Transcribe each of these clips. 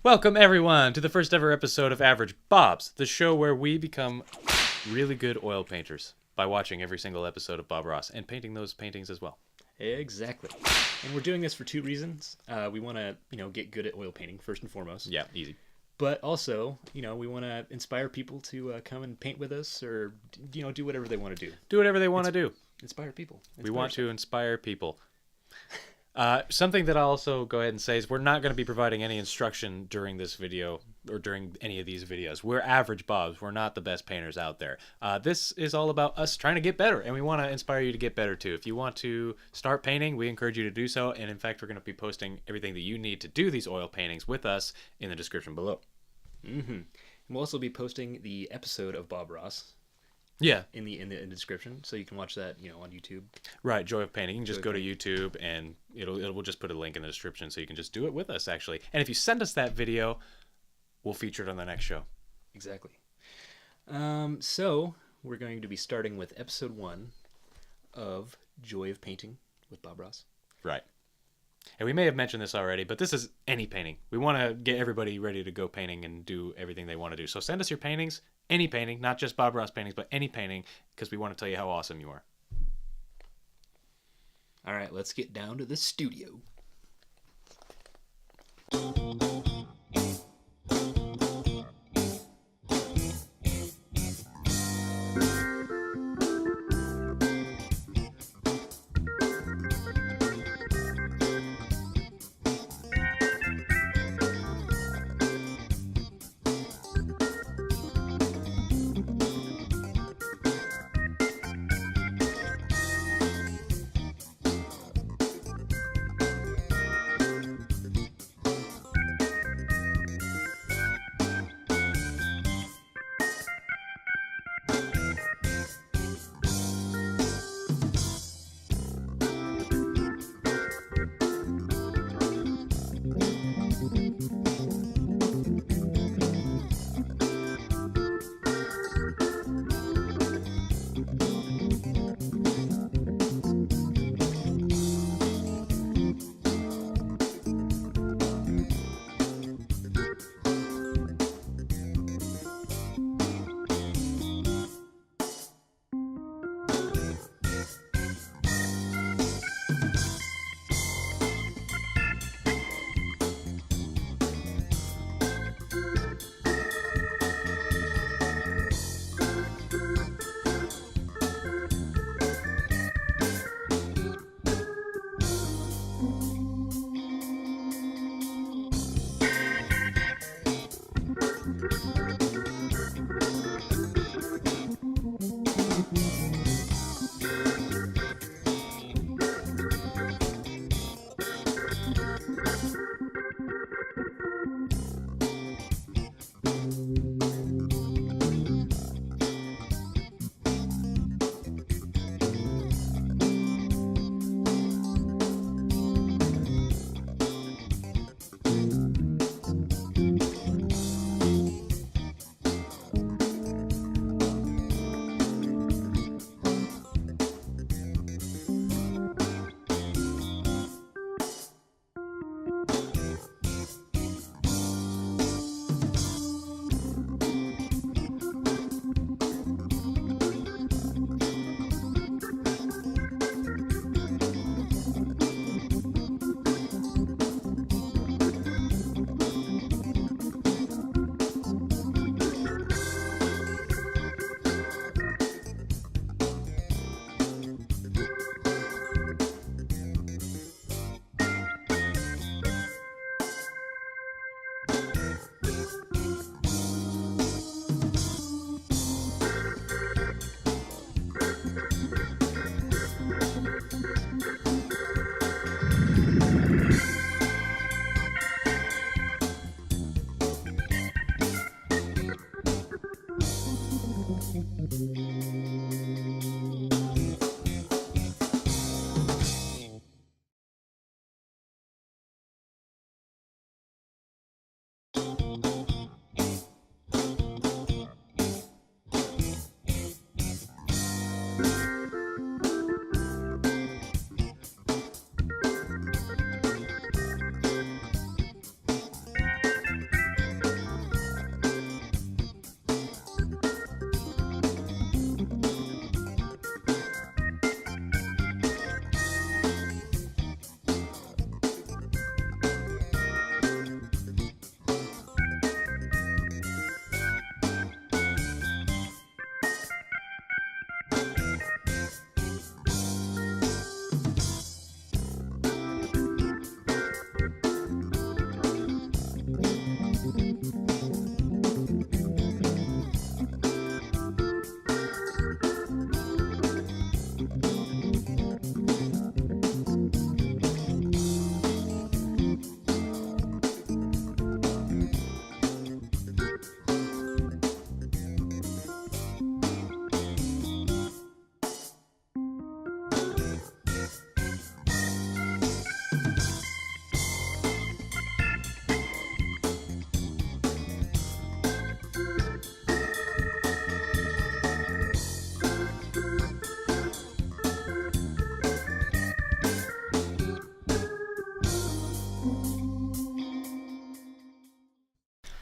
Welcome, everyone, to the first ever episode of Average Bobs, the show where we become really good oil painters by watching every single episode of Bob Ross and painting those paintings as well. Exactly. And we're doing this for two reasons. We want to, get good at oil painting, first and foremost. Yeah, easy. But also, we want to inspire people to come and paint with us or, do whatever they want to do. Do whatever they want to do. Inspire people. We want to inspire people. Something that I'll also go ahead and say is we're not going to be providing any instruction during this video or during any of these videos. We're average Bobs. We're not the best painters out there. This is all about us trying to get better, and we want to inspire you to get better too. If you want to start painting, we encourage you to do so. And in fact, we're going to be posting everything that you need to do these oil paintings with us in the description below. Mm-hmm. And we'll also be posting the episode of Bob Ross. Yeah, in the description, so you can watch that, on YouTube. Right, Joy of Painting. You can just go to YouTube, and we'll just put a link in the description, so you can just do it with us, actually. And if you send us that video, we'll feature it on the next show. Exactly. So we're going to be starting with episode 1 of Joy of Painting with Bob Ross. Right. And we may have mentioned this already, but this is any painting. We want to get everybody ready to go painting and do everything they want to do. So send us your paintings, any painting, not just Bob Ross paintings, but any painting, because we want to tell you how awesome you are. All right, let's get down to the studio.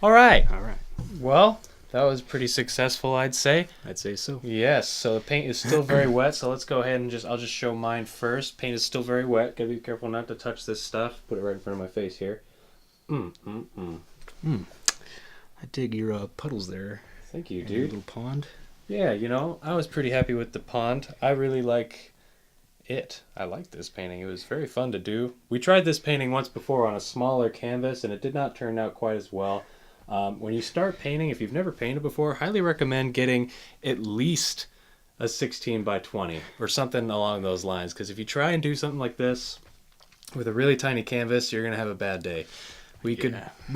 All right. All right. Well, that was pretty successful, I'd say. I'd say so. Yes, so the paint is still very wet, so let's go ahead and I'll just show mine first. Paint is still very wet. Gotta be careful not to touch this stuff. Put it right in front of my face here. I dig your puddles there. Thank you, And your dude. little pond. Yeah, I was pretty happy with the pond. I really like it. I like this painting. It was very fun to do. We tried this painting once before on a smaller canvas, and it did not turn out quite as well. When you start painting, if you've never painted before, highly recommend getting at least a 16 by 20 or something along those lines, because if you try and do something like this with a really tiny canvas, you're gonna have a bad day. We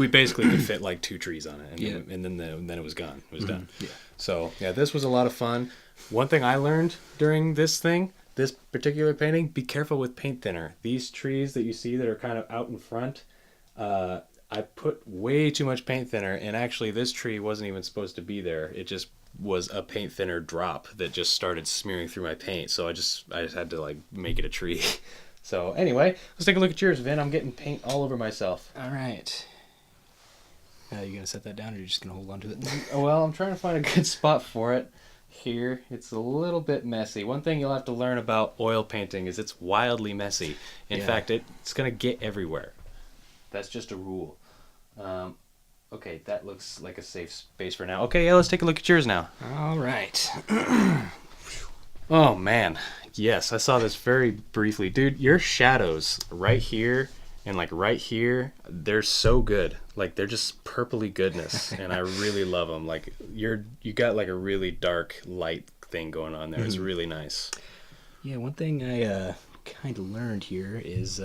basically could fit like 2 trees on it, and then it was gone. It was done. Yeah. So yeah, this was a lot of fun. One thing I learned during this particular painting: be careful with paint thinner. These trees that you see that are kind of out in front, I put way too much paint thinner, and actually this tree wasn't even supposed to be there. It just was a paint thinner drop that just started smearing through my paint. So I just had to like make it a tree. So anyway, let's take a look at yours, Vin. I'm getting paint all over myself. All right. You gonna set that down, or you just gonna hold on to it? Well, I'm trying to find a good spot for it. Here, it's a little bit messy. One thing you'll have to learn about oil painting is it's wildly messy. In fact, it's gonna get everywhere. That's just a rule. Okay, that looks like a safe space for now. Okay, yeah, let's take a look at yours now. All right. Oh man, yes, I saw this very briefly, dude. Your shadows right here and like right here, they're so good. Like they're just purpley goodness, and I really love them. Like you got like a really dark light thing going on there. It's really nice. Yeah, one thing I kind of learned here is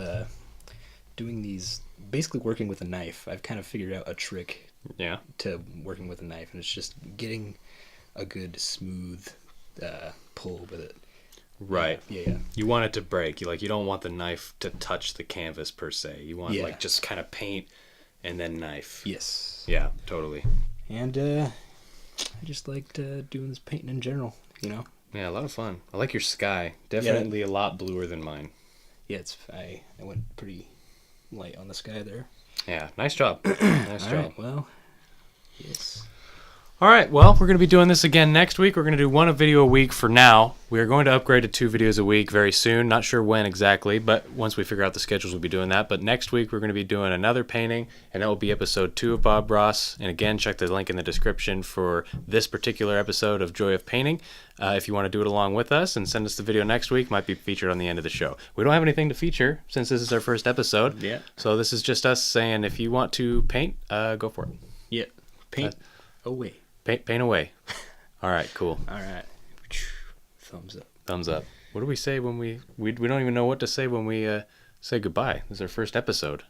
doing these, basically working with a knife. I've kind of figured out a trick to working with a knife, and it's just getting a good smooth pull with it. Right. Yeah. You want it to break. You don't want the knife to touch the canvas per se. You want like just kind of paint and then knife. Yes. Yeah, totally. And I just liked doing this painting in general, Yeah, a lot of fun. I like your sky. Definitely a lot bluer than mine. Yeah, I went pretty light on the sky there. Yeah, nice job. Nice job. Right, well, yes. All right, well, we're going to be doing this again next week. We're going to do one video a week for now. We are going to upgrade to 2 videos a week very soon. Not sure when exactly, but once we figure out the schedules, we'll be doing that. But next week, we're going to be doing another painting, and that will be episode 2 of Bob Ross. And again, check the link in the description for this particular episode of Joy of Painting. If you want to do it along with us and send us the video next week, might be featured on the end of the show. We don't have anything to feature since this is our first episode. Yeah. So this is just us saying if you want to paint, go for it. Yeah. Paint away. Paint away. All right, cool. All right. Thumbs up. Thumbs up. What do we say when we don't even know what to say when we say goodbye? This is our first episode.